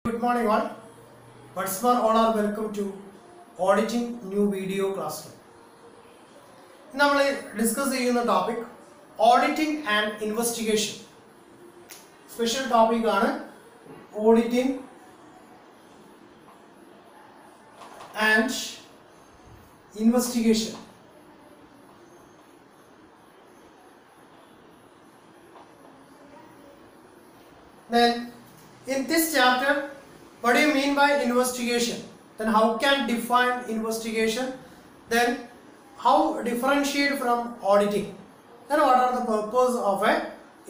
Good morning all. Once more all are welcome to auditing new video classroom. Now we discuss the topic auditing and investigation. Special topic ആണ് auditing and investigation. Then in this chapter, what do you mean by investigation? Then how can define investigation? Then how differentiate from auditing? Then what are the purpose of a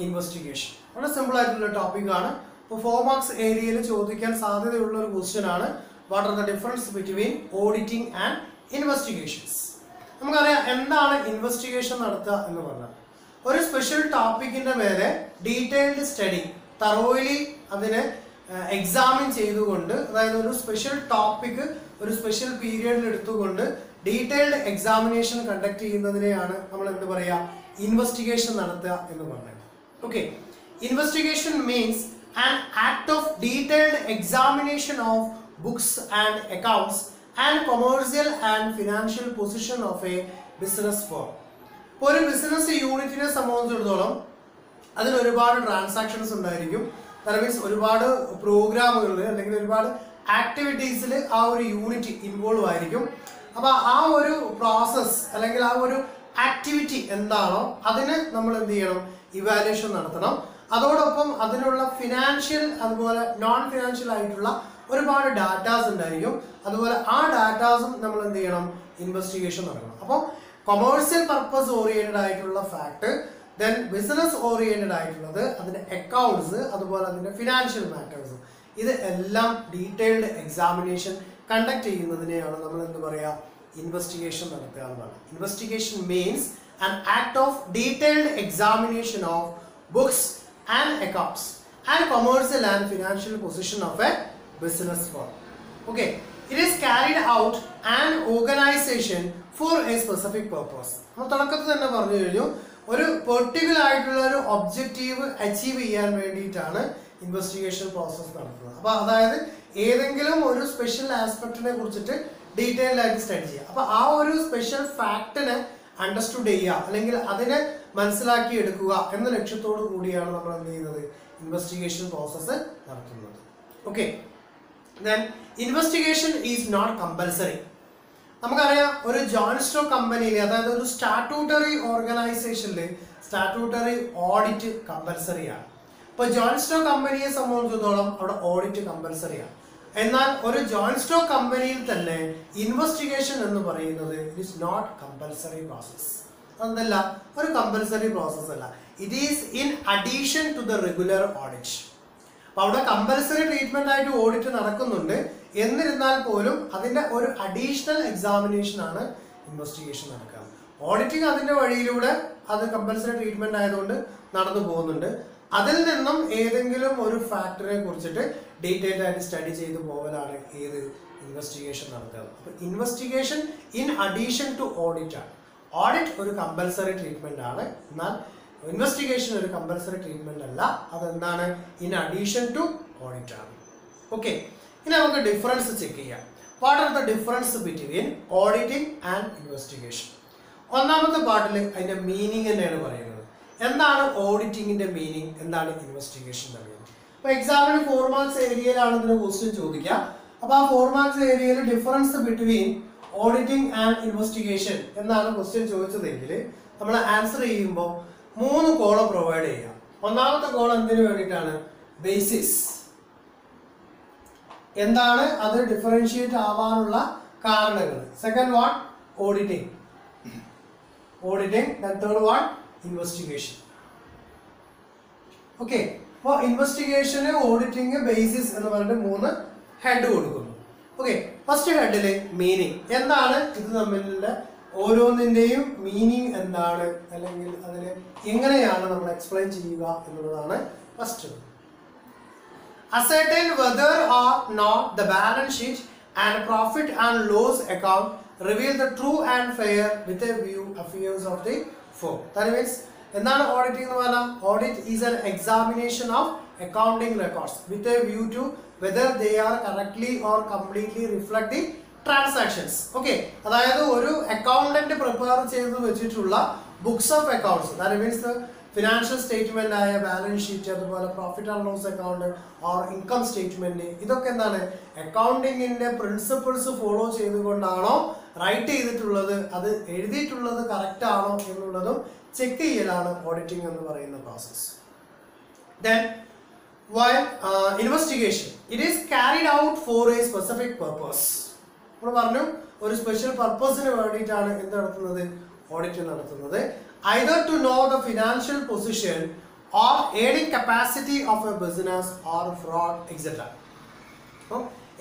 investigation? What a simple topic ആണ്. ഇപ്പോൾ 4 marks ഏരിയയിൽ ചോദിക്കാൻ സാധ്യതയുള്ള ഒരു question ആണ്. What are the difference between auditing and investigations? നമുക്കറിയാം എന്താണ് investigation നടത്തുക എന്ന് പറഞ്ഞാൽ ഒരു സ്പെഷ്യൽ ടോപ്പിക്കിന്റെ മേലെ ഡീറ്റെയിൽഡ് സ്റ്റഡി തറോയിലി അതിനെ എക്സാമിൻ ചെയ്തുകൊണ്ട്, അതായത് ഒരു സ്പെഷ്യൽ ടോപ്പിക് ഒരു സ്പെഷ്യൽ പീരിയഡിൽ എടുത്തുകൊണ്ട് ഡീറ്റെയിൽഡ് എക്സാമിനേഷൻ കണ്ടക്ട് ചെയ്യുന്നതിനെയാണ് നമ്മൾ എന്ത് പറയുക, ഇൻവെസ്റ്റിഗേഷൻ നടത്തുക എന്ന് പറയുന്നത്. Okay, investigation means an act of detailed examination of books and accounts and commercial and financial position of a business form. ഇപ്പോൾ ഒരു ബിസിനസ് യൂണിറ്റിനെ സംബന്ധിച്ചിടത്തോളം അതിന് ഒരുപാട് ട്രാൻസാക്ഷൻസ് ഉണ്ടായിരിക്കും. ദാറ്റ് മീൻസ് ഒരുപാട് പ്രോഗ്രാമുകളിൽ അല്ലെങ്കിൽ ഒരുപാട് ആക്ടിവിറ്റീസിൽ ആ ഒരു യൂണിറ്റ് ഇൻവോൾവ് ആയിരിക്കും. അപ്പോൾ ആ ഒരു പ്രോസസ് അല്ലെങ്കിൽ ആ ഒരു ആക്ടിവിറ്റി എന്താണോ അതിന് നമ്മൾ എന്ത് ചെയ്യണം, ഇവാലുവേഷൻ നടത്തണം. അതോടൊപ്പം അതിനുള്ള ഫിനാൻഷ്യൽ അതുപോലെ നോൺ ഫിനാൻഷ്യൽ ആയിട്ടുള്ള ഒരുപാട് ഡാറ്റാസ് ഉണ്ടായിരിക്കും. അതുപോലെ ആ ഡാറ്റാസും നമ്മൾ എന്ത് ചെയ്യണം, ഇൻവെസ്റ്റിഗേഷൻ നടക്കണം. അപ്പോൾ കൊമേഴ്സ്യൽ പർപ്പസ് ഓറിയന്റഡ് ആയിട്ടുള്ള ഫാക്ട്, ദെൻ ബിസിനസ് ഓറിയന്റഡ് ആയിട്ടുള്ളത് അതിന്റെ അക്കൗണ്ട്സ്, അതുപോലെ അതിന്റെ ഫിനാൻഷ്യൽ മാറ്റേഴ്സ്, ഇത് എല്ലാം ഡീറ്റെയിൽഡ് എക്സാമിനേഷൻ കണ്ടക്ട് ചെയ്യുന്നതിനെയാണ് നമ്മൾ എന്ത് പറയുക, ഇൻവെസ്റ്റിഗേഷൻ നടത്തുക എന്നാണ്. Investigation means an act of detailed examination of books and accounts and commercial and financial position of a business firm. Okay, it is carried out an organization for a specific purpose. നമ്മൾ തുടക്കത്തിൽ തന്നെ പറഞ്ഞു കഴിഞ്ഞു, ഒരു particular ആയിട്ടുള്ള ഒരു objective achieve ചെയ്യാൻ വേണ്ടിയിട്ടാണ് ഇൻവെസ്റ്റിഗേഷൻ പ്രോസസ് നടത്തുന്നത്. അപ്പോൾ അതായത് ഏതെങ്കിലും ഒരു സ്പെഷ്യൽ ആസ്പെക്റ്റിനെ കുറിച്ചിട്ട് ഡീറ്റെയിൽഡ് ആയിട്ട് സ്റ്റഡി ചെയ്യുക. അപ്പോൾ ആ ഒരു സ്പെഷ്യൽ ഫാക്റ്റിനെ അണ്ടർസ്റ്റുഡ് ചെയ്യുക അല്ലെങ്കിൽ അതിനെ മനസ്സിലാക്കി എടുക്കുക എന്ന ലക്ഷ്യത്തോടു കൂടിയാണ് നമ്മൾ എന്ത് ചെയ്യുന്നത്, ഇൻവെസ്റ്റിഗേഷൻ പ്രോസസ്സ് നടത്തുന്നത്. Okay, then investigation is not compulsory. നമുക്കറിയാം ഒരു ജോയിന്റ് സ്റ്റോക്ക് കമ്പനിയിൽ, അതായത് ഒരു സ്റ്റാറ്റ്യൂട്ടറി ഓർഗനൈസേഷനിൽ സ്റ്റാറ്റ്യൂട്ടറി ഓഡിറ്റ് കമ്പൽസറിയാണ്. ഇപ്പോൾ ജോയിന്റ് സ്റ്റോക്ക് കമ്പനിയെ സംബന്ധിച്ചിടത്തോളം അവിടെ ഓഡിറ്റ് കമ്പൽസറിയാണ്. എന്നാൽ ഒരു ജോയിന്റ് സ്റ്റോക്ക് കമ്പനിയിൽ തന്നെ ഇൻവെസ്റ്റിഗേഷൻ എന്ന് പറയുന്നത് it is not compulsory process. അതല്ല, ഒരു കമ്പൽസറി പ്രോസസ് അല്ല. It is in addition to the regular audit. അപ്പോൾ അവിടെ കമ്പൽസറി ട്രീറ്റ്മെന്റ് ആയിട്ട് ഓഡിറ്റ് നടക്കുന്നുണ്ട്. എന്നിരുന്നാൽ പോലും അതിന്റെ ഒരു അഡീഷണൽ എക്സാമിനേഷൻ ആണ് ഇൻവെസ്റ്റിഗേഷൻ നടക്കുക. ഓഡിറ്റിംഗ് അതിന്റെ വഴിയിലൂടെ അത് കമ്പൽസറി ട്രീറ്റ്മെന്റ് ആയതുകൊണ്ട് നടന്നു പോകുന്നുണ്ട്. അതിൽ നിന്നും ഏതെങ്കിലും ഒരു ഫാക്ടറിനെ കുറിച്ചിട്ട് ഡീറ്റെയിൽഡ് ആയിട്ട് സ്റ്റഡി ചെയ്തു പോകലാണ് ഏത് ഇൻവെസ്റ്റിഗേഷൻ നടക്കുക. അപ്പോൾ investigation in addition to audit ആണ്. ഓഡിറ്റ് ഒരു കമ്പൽസറി ട്രീറ്റ്മെന്റ് ആണ്, എന്നാൽ ഇൻവെസ്റ്റിഗേഷൻ ഒരു കമ്പൽസറി ട്രീറ്റ്മെന്റ് അല്ല. അതെന്താണ്, ഇൻ അഡീഷൻ ടു ഓഡിറ്റ് ആണ്. ഓക്കെ, ഇനി നമുക്ക് ഡിഫറൻസ് ചെക്ക് ചെയ്യാം. What are the difference between auditing and investigation? ഒന്നാമത്തെ പാർട്ടിൽ അതിന്റെ മീനിങ് തന്നെയാണ് പറയുന്നത്. എന്താണ് ഓഡിറ്റിംഗിന്റെ മീനിങ്, എന്താണ് ഇൻവെസ്റ്റിഗേഷന്റെ മീനിങ്? അപ്പോൾ എക്സാമിന് 4 മാർക്സ് ഏരിയയിലാണ് ഇതിന് ക്വസ്റ്റ്യൻ ചോദിക്കുക. അപ്പോൾ ആ 4 മാർക്സ് ഏരിയയിൽ difference between auditing and investigation എന്നാണ് ക്വസ്റ്റ്യൻ ചോദിച്ചതെങ്കിൽ നമ്മൾ ആൻസർ ചെയ്യുമ്പോൾ 3 കോളം പ്രൊവൈഡ് ചെയ്യാം. ഒന്നാമത്തെ കോളം എന്തിനു വേണ്ടിയിട്ടാണ്, ബേസിസ്, എന്താണ് അത് ഡിഫറൻഷിയേറ്റ് ആവാനുള്ള കാരണങ്ങൾ. Second one auditing, third one investigation. Okay, അപ്പോൾ ഇൻവെസ്റ്റിഗേഷന്, ഓഡിറ്റിംഗ്, ബേസിസ് എന്ന് പറഞ്ഞിട്ട് 3 ഹെഡ് കൊടുക്കുന്നു. ഓക്കെ, ഫസ്റ്റ് ഹെഡില് മീനിങ്, എന്താണ് ഇത് തമ്മിലുള്ള ഓരോന്നിന്റെയും മീനിങ് എന്താണ്, അല്ലെങ്കിൽ അതിന് എങ്ങനെയാണ് നമ്മൾ എക്സ്പ്ലെയിൻ ചെയ്യുക എന്നുള്ളതാണ് first. Ascertain whether or not the balance sheet and profit and loss account reveal the true and fair with a view affairs of the firm. That means എന്താണ് ഓഡിറ്റിംഗ് എന്ന് പറഞ്ഞാൽ, audit is an examination of accounting records with a view to whether they are correctly or completely reflect the transactions. Okay, അതായത് ഒരു accountant prepare ചെയ്ത് വെച്ചിട്ടുള്ള books of accounts, that means the financial statement ആയ balance sheet, അതുപോലെ profit and loss account or income statement, ഇതൊക്കെ എന്താണ് അക്കൗണ്ടിങ്ങിന്റെ principles follow ചെയ്തുകൊണ്ടാണോ റൈറ്റ് ചെയ്തിട്ടുള്ളത്, അത് എഴുതിയിട്ടുള്ളത് കറക്റ്റ് ആണോ എന്നുള്ളതും ചെക്ക് ചെയ്യലാണ് ഓഡിറ്റിംഗ് എന്ന് പറയുന്ന process. Then while investigation, it is carried out for a specific purpose. നമ്മൾ പറഞ്ഞു ഒരു സ്പെഷ്യൽ പർപ്പസിന് വേണ്ടിയിട്ടാണ് എന്ത് നടത്തുന്നത്, ഓഡിറ്റ് നടത്തുന്നത്. Either to know the financial position or earning capacity of a business or fraud, etc.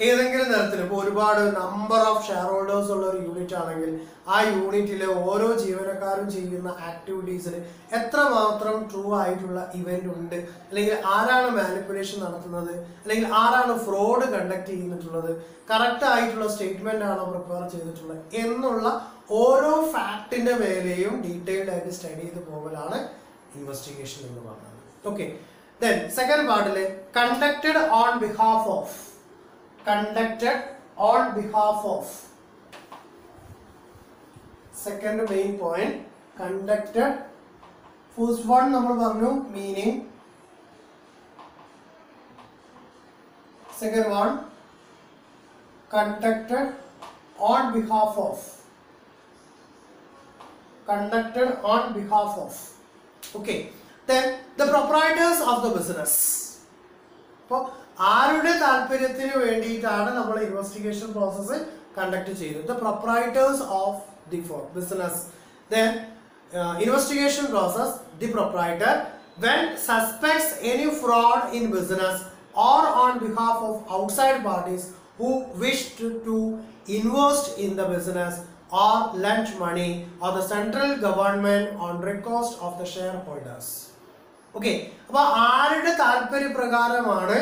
ഏതെങ്കിലും തരത്തിൽ ഇപ്പോൾ ഒരുപാട് നമ്പർ ഓഫ് ഷെയർ ഹോൾഡേഴ്സ് ഉള്ള ഒരു യൂണിറ്റ് ആണെങ്കിൽ ആ യൂണിറ്റിലെ ഓരോ ജീവനക്കാരും ചെയ്യുന്ന ആക്ടിവിറ്റീസിൽ എത്രമാത്രം ട്രൂ ആയിട്ടുള്ള ഇവന്റ് ഉണ്ട്, അല്ലെങ്കിൽ ആരാണ് മാനിപ്പുലേഷൻ നടത്തുന്നത്, അല്ലെങ്കിൽ ആരാണ് ഫ്രോഡ് കണ്ടക്ട് ചെയ്യുന്നിട്ടുള്ളത്, കറക്റ്റ് ആയിട്ടുള്ള സ്റ്റേറ്റ്മെന്റ് ആണോ പ്രിപ്പയർ ചെയ്തിട്ടുള്ളത് എന്നുള്ള ഓരോ ഫാക്ടിന്റെ മേലെയും ഡീറ്റെയിൽഡ് ആയിട്ട് സ്റ്റഡി ചെയ്ത് പോകലാണ് ഇൻവെസ്റ്റിഗേഷൻ എന്ന് പറയുന്നത്. ഓക്കെ, ദെൻ സെക്കൻഡ് പാർട്ടില് conducted on behalf of, conducted on behalf of, second main point, conducted. First one നമ്മൾ പറഞ്ഞു meaning, second one conducted on behalf of, conducted on behalf of. Okay, then the proprietors of the business. ആരുടെ താല്പര്യത്തിന് വേണ്ടിയിട്ടാണ് നമ്മൾ investigation process conduct ചെയ്തത്, the പ്രൊപ്രൈറ്റേഴ്സ് of the business. Then investigation process, the proprietor when suspects any fraud in business or on behalf of outside parties who wish to invest in the business or lend money or the central government on request of the shareholders. Okay, അപ്പോൾ ആരുടെ താല്പര്യപ്രകാരമാണ്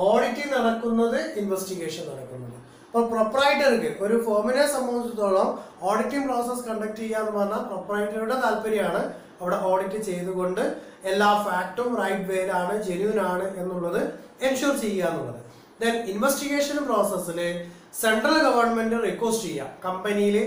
auditing നടക്കുന്നത്, investigation നടക്കുന്നത്. അപ്പോൾ പ്രൊപ്രൈറ്റർക്ക്, ഒരു ഫേമിനെ സംബന്ധിച്ചിടത്തോളം auditing process conduct ചെയ്യുക എന്ന് പറഞ്ഞാൽ പ്രൊപ്രൈറ്ററുടെ താല്പര്യമാണ് അവിടെ ഓഡിറ്റ് ചെയ്തുകൊണ്ട് എല്ലാ ഫാക്റ്റും റൈറ്റ് വേയിലാണ്, ജെന്യൂൻ ആണ് എന്നുള്ളത് എൻഷുർ ചെയ്യുക എന്നുള്ളത്. ദെൻ ഇൻവെസ്റ്റിഗേഷൻ പ്രോസസ്സിൽ സെൻട്രൽ ഗവൺമെന്റ് റിക്വസ്റ്റ് ചെയ്യുക, കമ്പനിയിൽ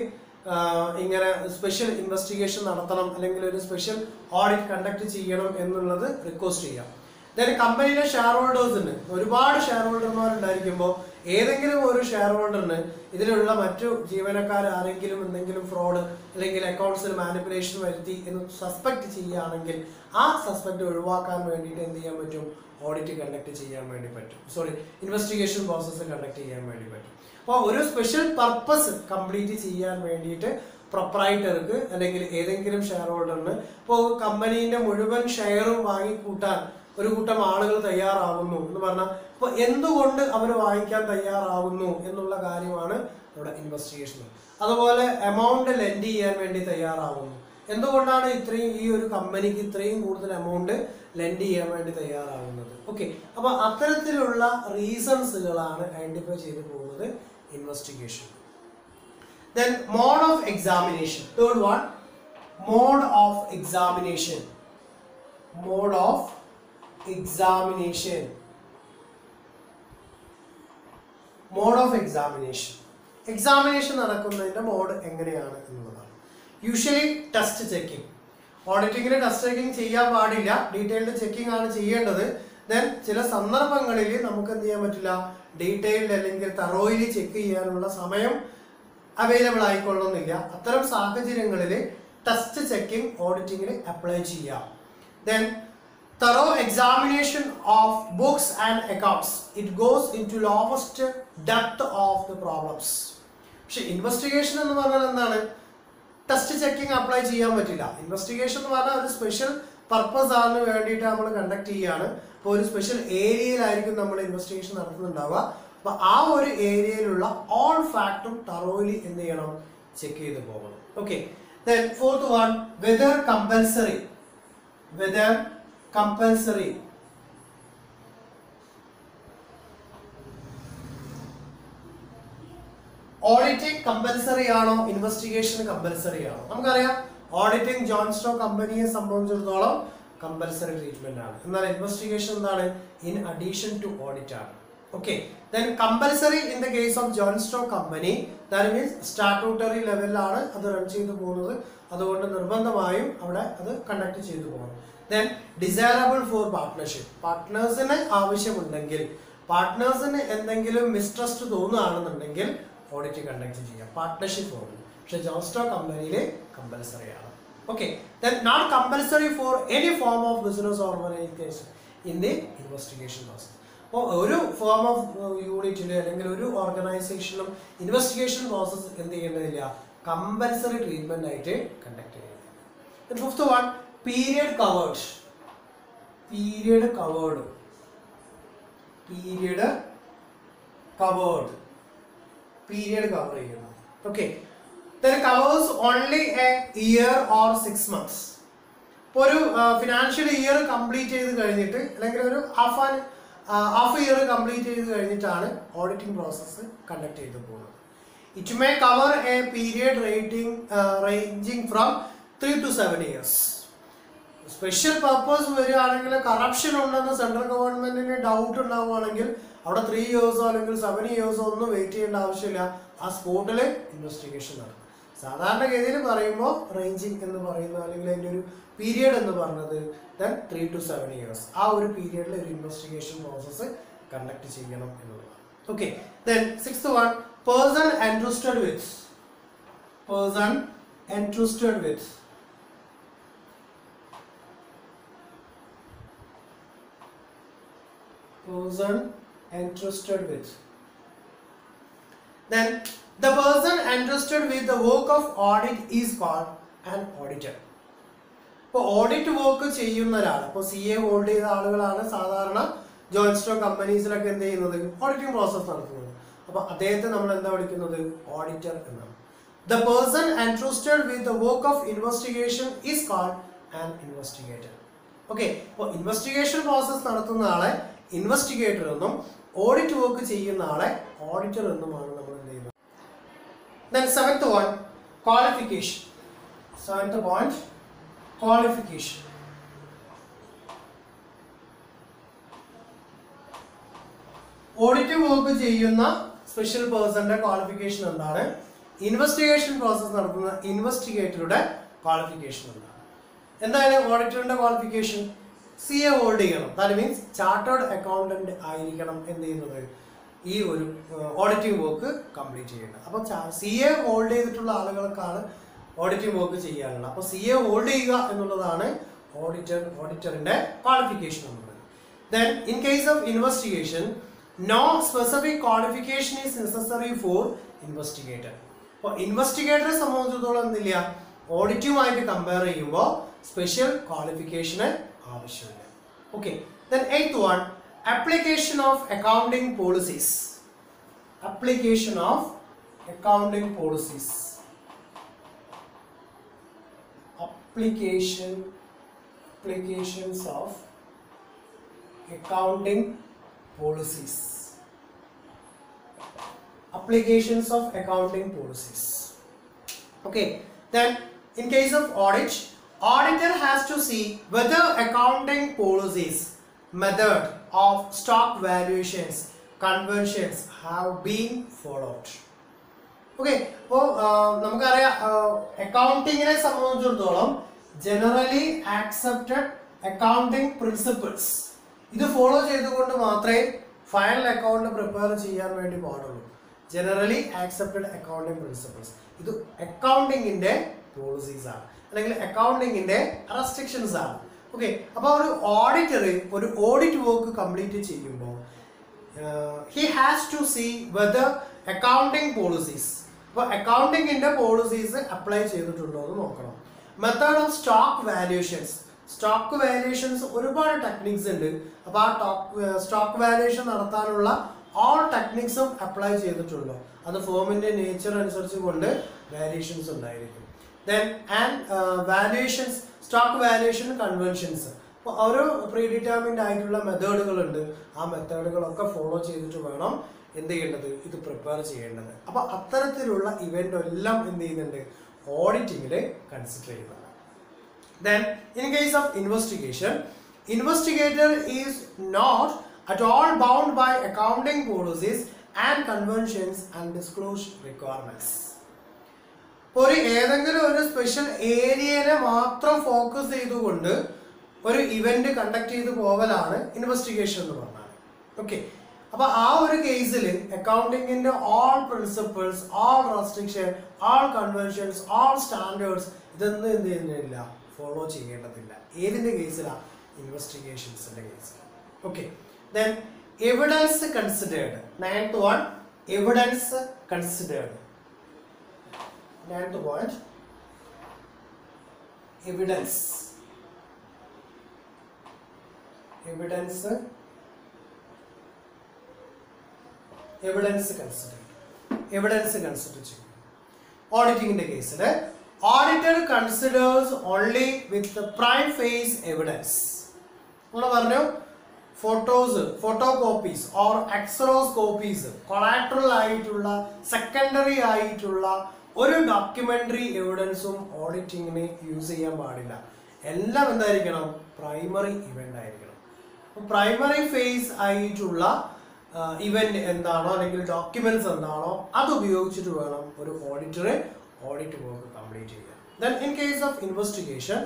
ഇങ്ങനെ സ്പെഷ്യൽ ഇൻവെസ്റ്റിഗേഷൻ നടത്തണം അല്ലെങ്കിൽ ഒരു സ്പെഷ്യൽ ഓഡിറ്റ് കണ്ടക്ട് ചെയ്യണം എന്നുള്ളത് റിക്വസ്റ്റ് ചെയ്യാം. ദെൻ കമ്പനിയിലെ ഷെയർ ഹോൾഡേഴ്സിന്, ഒരുപാട് ഷെയർ ഹോൾഡർമാരുണ്ടായിരിക്കുമ്പോൾ ഏതെങ്കിലും ഒരു ഷെയർ ഹോൾഡറിന് ഇതിലുള്ള മറ്റു ജീവനക്കാർ ആരെങ്കിലും എന്തെങ്കിലും ഫ്രോഡ് അല്ലെങ്കിൽ അക്കൗണ്ട്സിൽ മാനിപ്പുലേഷൻ വരുത്തി എന്ന് സസ്പെക്ട് ചെയ്യുകയാണെങ്കിൽ ആ സസ്പെക്ട് ഒഴിവാക്കാൻ വേണ്ടിയിട്ട് എന്ത് ചെയ്യാൻ പറ്റും, ഓഡിറ്റ് കണ്ടക്ട് ചെയ്യാൻ വേണ്ടി പറ്റും, ഇൻവെസ്റ്റിഗേഷൻ പ്രോസസ്സ് കണ്ടക്ട് ചെയ്യാൻ വേണ്ടി പറ്റും. അപ്പോൾ ഒരു സ്പെഷ്യൽ പർപ്പസ് കംപ്ലീറ്റ് ചെയ്യാൻ വേണ്ടിയിട്ട് പ്രൊപ്രൈറ്റർക്ക് അല്ലെങ്കിൽ ഏതെങ്കിലും ഷെയർ ഹോൾഡറിന്, ഇപ്പോൾ കമ്പനീൻ്റെ മുഴുവൻ ഷെയറും വാങ്ങിക്കൂട്ടാൻ ഒരു കൂട്ടം ആളുകൾ തയ്യാറാവുന്നു എന്ന് പറഞ്ഞാൽ ഇപ്പോൾ എന്തുകൊണ്ട് അവർ വാങ്ങിക്കാൻ തയ്യാറാവുന്നു എന്നുള്ള കാര്യമാണ് ഇവിടെ ഇൻവെസ്റ്റിഗേഷൻ. അതുപോലെ എമൗണ്ട് ലെൻഡ് ചെയ്യാൻ വേണ്ടി തയ്യാറാവുന്നു, എന്തുകൊണ്ടാണ് ഇത്രയും ഈ ഒരു കമ്പനിക്ക് ഇത്രയും കൂടുതൽ എമൗണ്ട് ലെൻഡ് ചെയ്യാൻ വേണ്ടി തയ്യാറാവുന്നത്. ഓക്കെ, അപ്പൊ അത്തരത്തിലുള്ള റീസൺസുകളാണ് ഐഡന്റിഫൈ ചെയ്ത് പോകുന്നത് investigation. Then mode of examination. Third one, mode of examination. Mode of examination. Mode of examination. Examination നടക്കുന്നതിന്റെ മോഡ് എങ്ങനെയാണ് എന്നുള്ളതാണ്. Usually test checking. ഓഡിറ്റിങ്ങിന് ടെസ്റ്റ് ചെക്കിംഗ് ചെയ്യാൻ പാടില്ല, ഡീറ്റെയിൽഡ് ചെക്കിംഗ് ആണ് ചെയ്യേണ്ടത്. ദെൻ ചില സന്ദർഭങ്ങളിൽ നമുക്ക് എന്ത് ചെയ്യാൻ പറ്റില്ല, ഡീറ്റെയിൽഡ് അല്ലെങ്കിൽ തറോയിലി ചെക്ക് ചെയ്യാനുള്ള സമയം അവൈലബിൾ ആയിക്കൊള്ളുന്നില്ല. അത്തരം സാഹചര്യങ്ങളിൽ ടെസ്റ്റ് ചെക്കിംഗ് ഓഡിറ്റിങ്ങിന് അപ്ലൈ ചെയ്യാം. Then thorough examination of books and accounts. It goes into lowest depth of the problems. പക്ഷെ ഇൻവെസ്റ്റിഗേഷൻ എന്ന് പറഞ്ഞാൽ എന്താണ്, ടെസ്റ്റ് ചെക്കിംഗ് അപ്ലൈ ചെയ്യാൻ പറ്റില്ല. ഇൻവെസ്റ്റിഗേഷൻ എന്ന് പറഞ്ഞാൽ ഒരു സ്പെഷ്യൽ പർപ്പസ് ആണ് വേണ്ടിയിട്ട് നമ്മൾ കണ്ടക്ട് ചെയ്യുകയാണ്. അപ്പോൾ ഒരു സ്പെഷ്യൽ ഏരിയയിലായിരിക്കും നമ്മൾ ഇൻവെസ്റ്റിഗേഷൻ നടത്തുന്നുണ്ടാവുക. അപ്പൊ ആ ഒരു ഏരിയയിലുള്ള ഓൾ ഫാക്ടും തറോലി എന്ത് ചെയ്യണം, ചെക്ക് ചെയ്ത് പോകണം. Okay, then fourth one, whether compulsory. Whether compulsory. Auditing compulsory ആണോ, ഇൻവെസ്റ്റിഗേഷൻ കമ്പൽസറി ആണോ? നമുക്കറിയാം ഓഡിറ്റിംഗ് ജോൺസ്റ്റോ കമ്പനിയെ സംബന്ധിച്ചിടത്തോളം കമ്പൽസറി ട്രീറ്റ്മെന്റ് ആണ്. എന്നാൽ ഇൻവെസ്റ്റിഗേഷൻ എന്താണ്, ഇൻ അഡീഷൻ ടു ഓഡിറ്റ് ആണ്. Okay, then compulsory in the case of joint stock company, that means statutory level ആണ് അത് റൺ ചെയ്തു പോകുന്നത്, അതുകൊണ്ട് നിർബന്ധമായും അവിടെ അത് കണ്ടക്ട് ചെയ്തു പോകണം. Then desirable for partnership, പാർട്ട്നേഴ്സിന് ആവശ്യമുണ്ടെങ്കിൽ, പാർട്ട്നേഴ്സിന് എന്തെങ്കിലും മിസ്ട്രസ്റ്റ് തോന്നുകയാണെന്നുണ്ടെങ്കിൽ ഓഡിറ്റ് കണ്ടക്ട് ചെയ്യാം പാർട്ട്ണർഷിപ്പ് ഫോമിൽ. പക്ഷെ ജോയിന്റ് സ്റ്റോക്ക് കമ്പനിയിൽ കമ്പൽസറി ആണ്. Okay, then not compulsory for any form of business organization in the investigation process. അപ്പോൾ ഒരു ഫോം ഓഫ് യൂണിറ്റിൽ അല്ലെങ്കിൽ ഒരു ഓർഗനൈസേഷനും ഇൻവെസ്റ്റിഗേഷൻ പ്രോസസ് എന്ത് ചെയ്യേണ്ടതില്ല, കമ്പൽസറി ട്രീറ്റ്മെന്റ് ആയിട്ട് കണ്ടക്ട് ചെയ്യുന്നത്. Fifth one, period covered. Period covered, period covered, period cover ചെയ്യുന്നത്. Okay, then covers only a year or 6 months. ഇപ്പോൾ ഒരു ഫിനാൻഷ്യൽ ഇയർ കംപ്ലീറ്റ് ചെയ്ത് കഴിഞ്ഞിട്ട് അല്ലെങ്കിൽ ഒരു ഹാഫ് ഇയർ കംപ്ലീറ്റ് ചെയ്ത് കഴിഞ്ഞിട്ടാണ് ഓഡിറ്റിംഗ് പ്രോസസ്സ് കണ്ടക്ട് ചെയ്തു പോകുന്നത്. It may cover A period ranging from 3 to 7 years. Special purpose വരികയാണെങ്കിൽ, കറപ്ഷൻ ഉണ്ടെന്ന് സെൻട്രൽ ഗവൺമെന്റിന് ഡൗട്ട് ഉണ്ടാവുകയാണെങ്കിൽ അവിടെ 3 years അല്ലെങ്കിൽ 7 years ഒന്നും വെയിറ്റ് ചെയ്യേണ്ട ആവശ്യമില്ല, ആ സ്പോട്ടിൽ ഇൻവെസ്റ്റിഗേഷൻ നടക്കും. സാധാരണഗതിയിൽ പറയുമ്പോൾ റേഞ്ചിങ് എന്ന് പറയുന്ന അല്ലെങ്കിൽ അതിൻ്റെ ഒരു പീരിയഡ് എന്ന് പറഞ്ഞത് 3 to 7 years, ആ ഒരു പീരിയഡിൽ ഒരു ഇൻവെസ്റ്റിഗേഷൻ പ്രോസസ്സ് കണ്ടക്ട് ചെയ്യണം എന്നുള്ളതാണ്. Okay, then sixth one, person entrusted with. Person entrusted with. Person entrusted with. Then the person entrusted with the work of audit is called an auditor. ഇപ്പോൾ audit work ചെയ്യുന്ന ഒരാൾ, ഇപ്പോൾ CA hold ചെയ്ത ആളുകളാണ് സാധാരണ joint stock കമ്പനീസിലൊക്കെ എന്ത് ചെയ്യുന്നത്, auditing process നടത്തുന്നത്. അപ്പോൾ അദ്ദേഹത്തെ നമ്മൾ എന്താ വിളിക്കുന്നത്, ഓഡിറ്റർ എന്നാണ്. The person entrusted with the work of investigation is called an investigator. Okay, അപ്പോൾ ഇൻവെസ്റ്റിഗേഷൻ പ്രോസസ് നടത്തുന്ന ആളെ ഇൻവെസ്റ്റിഗേറ്റർ എന്നും ഓഡിറ്റ് വർക്ക് ചെയ്യുന്ന ആളെ ഓഡിറ്റർ എന്നുമാണ് നമ്മൾ എന്ത് ചെയ്യുന്നത്. Then seventh one, qualification. Seventh point, qualification. Audit work ചെയ്യുന്ന സ്പെഷ്യൽ പേഴ്സന്റെ ക്വാളിഫിക്കേഷൻ എന്താണ്, ഇൻവെസ്റ്റിഗേഷൻ പ്രോസസ് നടത്തുന്ന ഇൻവെസ്റ്റിഗേറ്ററുടെ ക്വാളിഫിക്കേഷൻ എന്താണ്. എന്താണ് ഓഡിറ്ററിന്റെ ക്വാളിഫിക്കേഷൻ? CA ഹോൾഡ് ചെയ്യണം, ദാറ്റ് മീൻസ് ചാർട്ടേഡ് അക്കൗണ്ടന്റ് ആയിരിക്കണം എന്ത് ചെയ്യുന്നത്, ഈ ഒരു ഓഡിറ്റിംഗ് വർക്ക് കംപ്ലീറ്റ് ചെയ്യേണ്ടത്. അപ്പോൾ CA ഹോൾഡ് ചെയ്തിട്ടുള്ള ആളുകൾക്കാണ് ഓഡിറ്റിംഗ് വർക്ക് ചെയ്യാനുള്ളത്. അപ്പോൾ CA ഹോൾഡ് ചെയ്യുക എന്നുള്ളതാണ് ഓഡിറ്ററിന്റെ ക്വാളിഫിക്കേഷൻ എന്നുള്ളത്. Then in case of investigation, no specific qualification is necessary for investigator. അപ്പോൾ ഇൻവെസ്റ്റിഗേറ്ററെ സംബന്ധിച്ചിടത്തോളം എന്തില്ല, ഓഡിറ്റുമായിട്ട് കമ്പയർ ചെയ്യുമ്പോൾ സ്പെഷ്യൽ ക്വാളിഫിക്കേഷന് ആവശ്യമില്ല. Okay, then eighth one, application of accounting policies. Application of accounting policies. Applications of accounting policies. Applications of accounting policies. Okay, then in case of audit, auditor has to see whether accounting policies, method of stock valuations, conversions have been followed. Okay, അപ്പോൾ നമുക്കറിയാം അക്കൗണ്ടിങ്ങിനെ സംബന്ധിച്ചിടത്തോളം generally accepted accounting principles ഇത് follow ചെയ്തുകൊണ്ട് മാത്രമേ final account prepare ചെയ്യാൻ വേണ്ടി പാടുള്ളൂ. Generally accepted accounting principles, ഇത് അക്കൗണ്ടിങ്ങിന്റെ പോളിസീസ് ആണ് അല്ലെങ്കിൽ അക്കൗണ്ടിങ്ങിന്റെ റെസ്ട്രിക്ഷൻസ് ആണ്. ഓക്കെ, അപ്പോൾ ഒരു ഓഡിറ്റർ ഒരു ഓഡിറ്റ് വർക്ക് കംപ്ലീറ്റ് ചെയ്യുമ്പോൾ he has to see whether accounting policies, അപ്പോൾ അക്കൗണ്ടിങ്ങിന്റെ പോളിസീസ് അപ്ലൈ ചെയ്തിട്ടുണ്ടോ എന്ന് നോക്കണം. Method of stock valuations, stock valuations ഒരുപാട് ടെക്നിക്സ് ഉണ്ട്. അപ്പോൾ ആ സ്റ്റോക്ക് വാല്യൂഷൻ നടത്താനുള്ള ഓൾ ടെക്നിക്സും അപ്ലൈ ചെയ്തിട്ടുണ്ടോ, അത് ഫോമിന്റെ നേച്ചർ അനുസരിച്ച് കൊണ്ട് വാല്യൂഷൻസ് ഉണ്ടായിരിക്കും. Then and valuations, stock valuation conventions, അപ്പോൾ ഓരോ പ്രീ ഡിറ്റർമിൻഡ് ആയിട്ടുള്ള മെത്തേഡുകളുണ്ട്. ആ മെത്തേഡുകളൊക്കെ ഫോളോ ചെയ്തിട്ട് വേണം എന്ത് ചെയ്യേണ്ടത്, ഇത് പ്രിപ്പയർ ചെയ്യേണ്ടത്. അപ്പോൾ അത്തരത്തിലുള്ള ഇവന്റ് എല്ലാം എന്ത് ചെയ്യുന്നുണ്ട്, ഓഡിറ്റിങ്ങിൽ കൺസിഡർ ചെയ്യുന്നത്. Then in case of investigation, investigator is not at all bound by accounting policies and conventions and disclosure requirements. ഒരു ഏതെങ്കിലും ഒരു സ്പെഷ്യൽ ഏരിയയെ മാത്രം ഫോക്കസ് ചെയ്തുകൊണ്ട് ഒരു ഇവന്റ് കണ്ടക്ട് ചെയ്ത് പോകലാണ് ഇൻവെസ്റ്റിഗേഷൻ എന്ന് പറഞ്ഞാൽ. ഓക്കെ, അപ്പോൾ ആ ഒരു കേസിൽ അക്കൗണ്ടിങ്ങിന്റെ all principles, all restriction, all conventions, all standards ഇതൊന്നും എന്ത് ചെയ്യുന്നില്ല, ഫോളോ ചെയ്യേണ്ടതില്ല. ഏതിന്റെ കേസിലാണ്? ഇൻവെസ്റ്റിഗേഷൻസിന്റെ കേസിൽ. Okay, then evidence considered. Ninth one, evidence considered. Ninth point, evidence. Evidence considered. Evidence considered. Auditing in the case, auditor considers only with the prime phase evidence. Photos, photocopies or Xerox copies, collateral ആയിട്ടുള്ള secondary ആയിട്ടുള്ള ഒരു documentary എവിഡൻസും ഓഡിറ്റിങ്ങിന് use ചെയ്യാൻ പാടില്ല. എല്ലാം എന്തായിരിക്കണം? Primary event ആയിരിക്കണം. Primary face ആയിട്ടുള്ള event എന്താണോ അല്ലെങ്കിൽ ഡോക്യുമെന്റ്സ് എന്താണോ അത് ഉപയോഗിച്ചിട്ട് വേണം ഒരു ഓഡിറ്റർ ഓഡിറ്റ് വർക്ക് കംപ്ലീറ്റ് ചെയ്യാൻ. Then in case of investigation,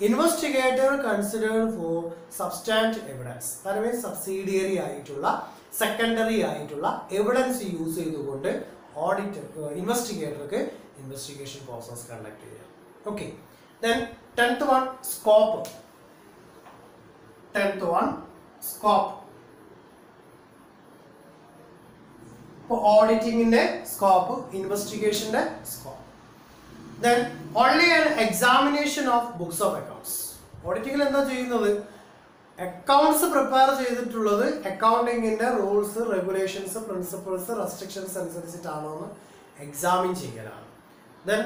investigator considered for substantive evidence. That means subsidiary ആയിട്ടുള്ള സെക്കൻഡറി ആയിട്ടുള്ള എവിഡൻസ് യൂസ് ചെയ്തുകൊണ്ട് ഓഡിറ്റർ ഇൻവെസ്റ്റിഗേറ്റർക്ക് ഇൻവെസ്റ്റിഗേഷൻ പ്രോസസ് കണ്ടക്ട് ചെയ്യാം. Okay, then 10th one, scope. 10th one, scope. ഇപ്പോൾ ഓഡിറ്റിങ്ങിന്റെ scope, ഇൻവെസ്റ്റിഗേഷന്റെ scope. Then only an examination of books of accounts. ഓഡിറ്റിങ്ങിൽ എന്താ ചെയ്യുന്നത്? അക്കൗണ്ട്സ് പ്രിപ്പയർ ചെയ്തിട്ടുള്ളത് അക്കൗണ്ടിങ്ങിന്റെ റൂൾസ്, റെഗുലേഷൻസ്, പ്രിൻസിപ്പിൾസ്, റെസ്ട്രിക്ഷൻസ് അനുസരിച്ചിട്ടാണോ എന്ന് എക്സാമിൻ ചെയ്യലാണ്. Then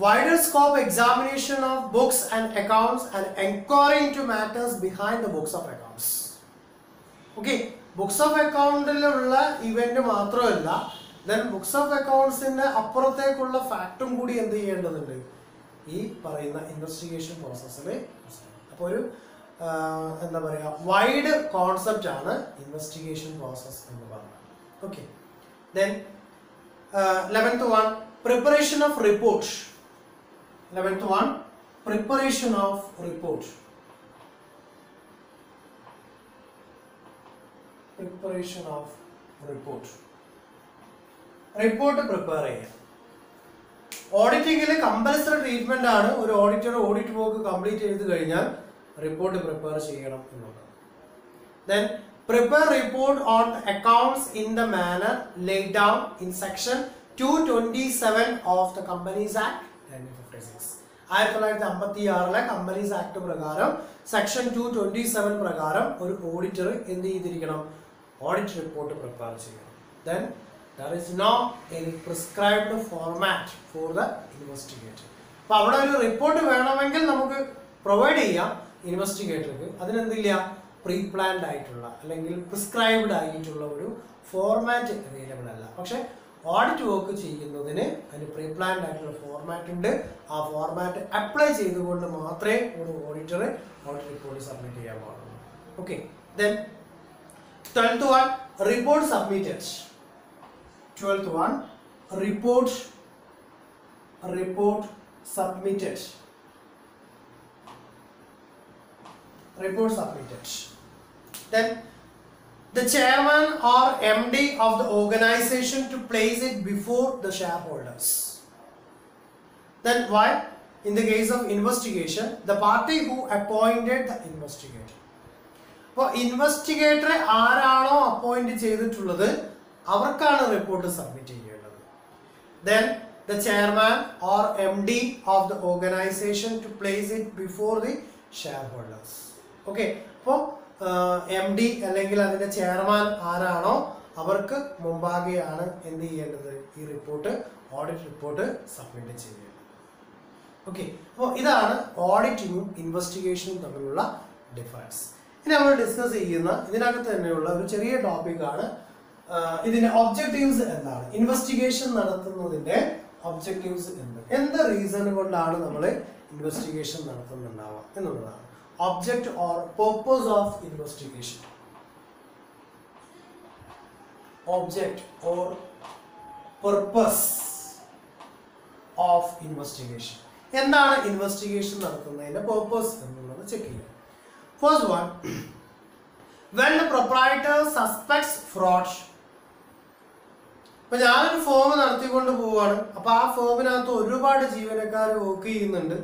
wider scope examination of books and accounts and inquiry into matters behind the books of accounts. Okay, books of accountലുള്ള event മാത്രമല്ല, then books of accountsന്റെ അപ്പുറത്തേക്കുള്ള ഫാക്റ്റും കൂടി എന്ത് ചെയ്യേണ്ടതുണ്ട് ഈ പറയുന്ന ഇൻവെസ്റ്റിഗേഷൻ പ്രോസസ്സിൽ. അപ്പോൾ ഒരു എന്താ പറയുക, വൈഡ് കോൺസെപ്റ്റ് ആണ് ഇൻവെസ്റ്റിഗേഷൻ പ്രോസസ് എന്ന് പറഞ്ഞത്. Okay, then 11th one, preparation of report. 11th one, preparation of report. Preparation of report. Report prepare ചെയ്യുക. ഓഡിറ്റിങ്ങിൽ കമ്പൽസറി ട്രീറ്റ്മെന്റ് ആണ് ഒരു ഓഡിറ്റർ ഓഡിറ്റ് വർക്ക് കംപ്ലീറ്റ് ചെയ്ത് കഴിഞ്ഞാൽ റിപ്പോർട്ട് പ്രിപ്പയർ ചെയ്യണം എന്നുള്ളത്. Then prepare report on accounts in the manner laid down in section 227 of the Companies Act 1956. 1956 companies act പ്രകാരം section 227 പ്രകാരം ഒരു ഓഡിറ്റർ എന്ത് ചെയ്തിരിക്കണം? ഓഡിറ്റ് റിപ്പോർട്ട് പ്രിപ്പയർ ചെയ്യണം. Then there is no any prescribed format for the investigator. അപ്പോൾ അവിടെ ഒരു report വേണമെങ്കിൽ നമുക്ക് പ്രൊവൈഡ് ചെയ്യാം ഇൻവെസ്റ്റിഗേറ്റർക്ക്. അതിനെന്തില്ല? പ്രീ പ്ലാൻഡ് ആയിട്ടുള്ള അല്ലെങ്കിൽ പ്രിസ്ക്രൈബ്ഡ് ആയിട്ടുള്ള ഒരു ഫോർമാറ്റ് അവൈലബിൾ അല്ല. പക്ഷെ ഓഡിറ്റ് വർക്ക് ചെയ്യുന്നതിന് അതിന് പ്രീ പ്ലാൻഡ് ആയിട്ടുള്ള ഫോർമാറ്റ് ഉണ്ട്. ആ ഫോർമാറ്റ് അപ്ലൈ ചെയ്തുകൊണ്ട് മാത്രമേ ഒരു ഓഡിറ്റർ ഓഡിറ്റ് റിപ്പോർട്ട് സബ്മിറ്റ് ചെയ്യാൻ പാടുള്ളൂ. Okay, then 12th one, report submitted. 12th one, report submitted. Report submitted. Then the chairman or MD of the organization to place it before the shareholders. Then why? In the case of investigation, the party who appointed the investigator. അപ്പോൾ ഇൻവെസ്റ്റിഗേറ്ററെ ആരാണോ appoint ചെയ്തിട്ടുള്ളത് അവർക്കാണ് report submit ചെയ്യേണ്ടത്. Then the chairman or MD of the organization to place it before the shareholders. Okay, അപ്പോൾ MD അല്ലെങ്കിൽ അതിന്റെ chairman ആരാണോ അവർക്ക് മുമ്പാകെയാണ് എന്ത് ചെയ്യേണ്ടത്? ഈ റിപ്പോർട്ട്, ഓഡിറ്റ് റിപ്പോർട്ട് സബ്മിറ്റ് ചെയ്യേണ്ടത്. ഓക്കെ, അപ്പോൾ ഇതാണ് ഓഡിറ്റിങ്ങും ഇൻവെസ്റ്റിഗേഷനും തമ്മിലുള്ള ഡിഫറൻസ്. ഇനി നമ്മൾ ഡിസ്കസ് ചെയ്യുന്ന ഇതിനകത്ത് തന്നെയുള്ള ഒരു ചെറിയ ടോപ്പിക്കാണ് ഇതിന്റെ ഒബ്ജക്റ്റീവ്സ് എന്താണ്, ഇൻവെസ്റ്റിഗേഷൻ നടത്തുന്നതിന്റെ ഒബ്ജക്റ്റീവ്സ് എന്ത് റീസൺ കൊണ്ടാണ് നമ്മൾ ഇൻവെസ്റ്റിഗേഷൻ നടത്തുന്നുണ്ടാവുക എന്നുള്ളതാണ്. Object or purpose of investigation. object or purpose of investigation. എന്താണ് ഇൻവെസ്റ്റിഗേഷൻ നടത്തുന്നതിന്റെ purpose എന്നുള്ളത് ചെക്ക് ചെയ്യാം. First one, when the proprietor suspects fraud. ഇപ്പൊ ഞാനൊരു ഫോം നടത്തിക്കൊണ്ട് പോവാണ്. അപ്പൊ ആ ഫോമിനകത്ത് ഒരുപാട് ജീവനക്കാർ വർക്ക് ചെയ്യുന്നുണ്ട്.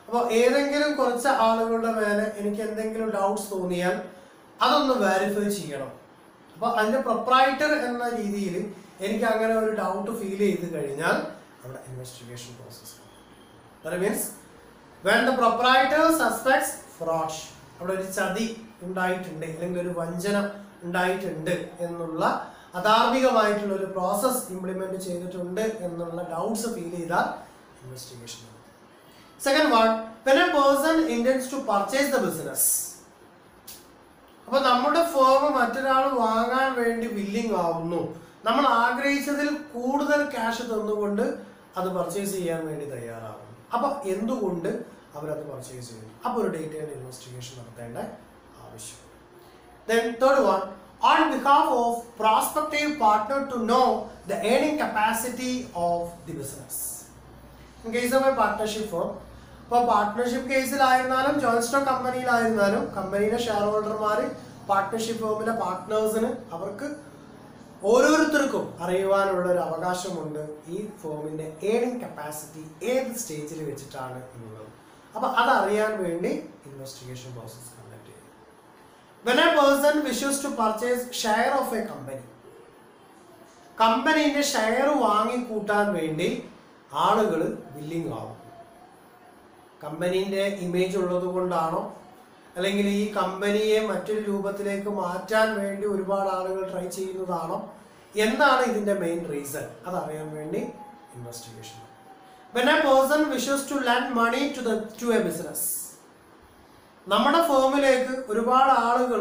അപ്പോൾ ഏതെങ്കിലും കുറച്ച് ആളുകളുടെ മേലെ എനിക്ക് എന്തെങ്കിലും ഡൗട്ട്സ് തോന്നിയാൽ അതൊന്ന് വെരിഫൈ ചെയ്യണം. അപ്പോൾ അതിന്റെ പ്രൊപ്രൈറ്റർ എന്ന രീതിയിൽ എനിക്ക് അങ്ങനെ ഒരു ഡൗട്ട് ഫീൽ ചെയ്ത് കഴിഞ്ഞാൽ അവിടെ investigation process. That means when the proprietor suspects fraud, അവിടെ ഒരു ചതി ഉണ്ടായിട്ടുണ്ട് അല്ലെങ്കിൽ ഒരു വഞ്ചന ഉണ്ടായിട്ടുണ്ട് എന്നുള്ള അധാർമികമായിട്ടുള്ള ഒരു പ്രോസസ് ഇംപ്ലിമെന്റ് ചെയ്തിട്ടുണ്ട് എന്നുള്ള ഡൗട്ട്സ് ഫീൽ ചെയ്താൽ investigation. Second one, when a person intends to purchase the business. അപ്പോൾ നമ്മുടെ ഫേം മറ്റൊരാൾ വാങ്ങാൻ വേണ്ടി വില്ലിംഗ് ആവുന്നു, നമ്മൾ ആഗ്രഹിച്ചതിൽ കൂടുതൽ ക്യാഷ് തന്നുകൊണ്ട് അത് പർച്ചേസ് ചെയ്യാൻ വേണ്ടി തയ്യാറാവുന്നു. അപ്പൊ എന്തുകൊണ്ട് അവരത് പർച്ചേസ് ചെയ്യുന്നു? അപ്പോൾ ഒരു ഡീറ്റെയിൽഡ് ഇൻവെസ്റ്റിഗേഷൻ നടത്തേണ്ട ആവശ്യമുണ്ട്. Then third one, on behalf of prospective partner to know the earning capacity of the business. In case of a partnership firm, ഇപ്പോൾ പാർട്ട്ണർഷിപ്പ് കേസിലായിരുന്നാലും ജോയിന്റ് സ്റ്റോക്ക് കമ്പനിയിലായിരുന്നാലും കമ്പനിയിലെ ഷെയർ ഹോൾഡർമാർ പാർട്ട്ണർഷിപ്പ് ഫേമിലെ പാർട്ട്നേഴ്സിന് അവർക്ക് ഓരോരുത്തർക്കും അറിയുവാനുള്ള ഒരു അവകാശമുണ്ട് ഈ ഫേമിന്റെ ഏർണിംഗ് കപ്പാസിറ്റി ഏത് സ്റ്റേജിൽ വെച്ചിട്ടാണ് എന്നുള്ളത്. അപ്പൊ അതറിയാൻ വേണ്ടി ഇൻവെസ്റ്റിഗേഷൻ പ്രോസസ് കണ്ടക്ട് ചെയ്യും. When a person wishes to purchase share of a company, കമ്പനിന്റെ ഷെയർ വാങ്ങിക്കൂട്ടാൻ വേണ്ടി ആളുകൾ വില്ലിംഗ് ആവും. കമ്പനീൻ്റെ ഇമേജ് ഉള്ളത് കൊണ്ടാണോ, അല്ലെങ്കിൽ ഈ കമ്പനിയെ മറ്റൊരു രൂപത്തിലേക്ക് മാറ്റാൻ വേണ്ടി ഒരുപാട് ആളുകൾ ട്രൈ ചെയ്യുന്നതാണോ, എന്താണ് ഇതിന്റെ മെയിൻ റീസൺ? അതറിയാൻ വേണ്ടി investigation. When a person wishes to lend money to a business, നമ്മുടെ ഫേമിലേക്ക് ഒരുപാട് ആളുകൾ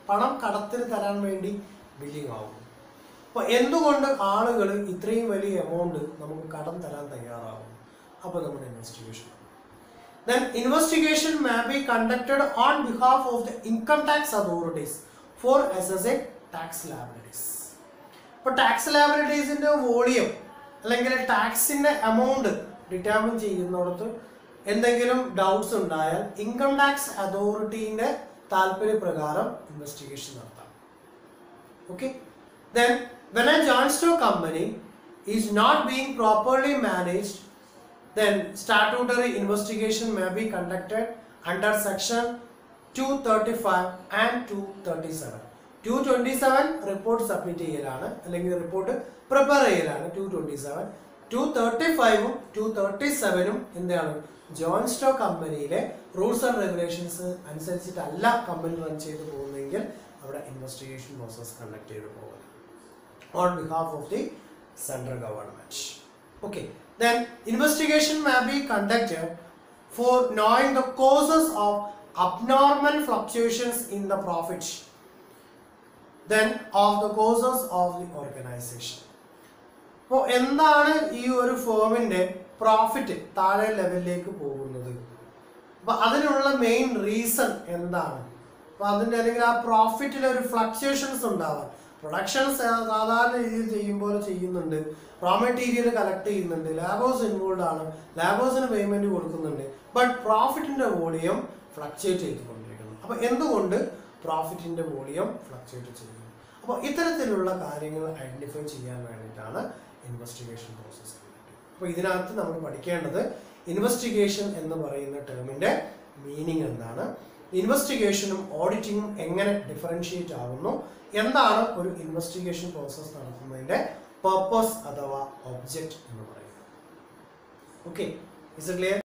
പണം കടത്തിന് തരാൻ വേണ്ടി ബില്ലിംഗ് ആവും. അപ്പോൾ എന്തുകൊണ്ട് ആളുകൾ ഇത്രയും വലിയ എമൗണ്ട് നമുക്ക് കടം തരാൻ തയ്യാറാവും? അപ്പോൾ നമ്മുടെ investigation. Then investigation may be conducted on behalf of the income tax authorities for assessing tax liabilities. ഇപ്പോൾ ടാക്സ് ലയബിലിറ്റീസിന്റെ വോളിയം അല്ലെങ്കിൽ ടാക്സിന്റെ എമൗണ്ട് ഡിറ്റർമിൻ ചെയ്യുന്നിടത്ത് എന്തെങ്കിലും ഡൗട്ട്സ് ഉണ്ടായാൽ ഇൻകം ടാക്സ് അതോറിറ്റിന്റെ താല്പര്യപ്രകാരം ഇൻവെസ്റ്റിഗേഷൻ നടത്താം. Okay. Then when a joint stock company is not being properly managed, then statutory investigation may be conducted under section 235 and 237. 227 report submit ചെയ്യലാണ് അല്ലെങ്കിൽ report prepare ചെയ്യലാണ് 227. 235ഉം 237ഉം എന്താണ്? ജോയിന്റ് സ്റ്റോക്ക് കമ്പനിയിലെ rules and regulations അനുസരിച്ചിട്ടല്ല company run ചെയ്ത് പോകുന്നതെങ്കിൽ അവിടെ ഇൻവെസ്റ്റിഗേഷൻ പ്രോസസ് കണ്ടക്ട് ചെയ്ത് പോകുന്നത് on behalf of the central government. Okay. Then investigation may be conducted for knowing the causes of abnormal fluctuations in the profit, then of the causes of the organization. അപ്പോൾ എന്താണ് ഈ ഒരു ഫേമിന്റെ profit താഴെ ലെവലിലേക്ക് പോകുന്നത്? അപ്പൊ അതിനുള്ള മെയിൻ റീസൺ എന്താണ്? അപ്പൊ അതിന്റെ അല്ലെങ്കിൽ ആ പ്രോഫിറ്റിൽ ഒരു ഫ്ലക്ച്വേഷൻസ് ഉണ്ടാവാൻ, പ്രൊഡക്ഷൻ സാധാരണ രീതിയിൽ ചെയ്യുമ്പോൾ ചെയ്യുന്നുണ്ട്, റോ മെറ്റീരിയൽ കളക്ട് ചെയ്യുന്നുണ്ട്, ലാബേഴ്സ് ഇൻവോൾവ് ആണ്, ലാബേഴ്സിന് പേയ്മെന്റ് കൊടുക്കുന്നുണ്ട്, ബട്ട് പ്രോഫിറ്റിന്റെ വോളിയം ഫ്ലക്ച്വേറ്റ് ചെയ്തുകൊണ്ടിരിക്കുന്നു. അപ്പൊ എന്തുകൊണ്ട് പ്രോഫിറ്റിന്റെ വോളിയം ഫ്ലക്ച്വേറ്റ് ചെയ്യുന്നു? അപ്പോൾ ഇത്തരത്തിലുള്ള കാര്യങ്ങൾ ഐഡന്റിഫൈ ചെയ്യാൻ വേണ്ടിയിട്ടാണ് ഇൻവെസ്റ്റിഗേഷൻ പ്രോസസ്. അപ്പോൾ ഇതിനകത്ത് നമ്മൾ പഠിക്കേണ്ടത് ഇൻവെസ്റ്റിഗേഷൻ എന്ന് പറയുന്ന ടേമിന്റെ മീനിങ് എന്താണ്, ഇൻവെസ്റ്റിഗേഷനും ഓഡിറ്റിങ്ങും എങ്ങനെ ഡിഫറൻഷിയേറ്റ് ആകുന്നു, എന്താണ് ഒരു ഇൻവെസ്റ്റിഗേഷൻ പ്രോസസ് നടത്തുന്നതിന്റെ പർപ്പസ് അഥവാ ഒബ്ജക്റ്റ് എന്ന് പറയുന്നത്. Okay, is it clear?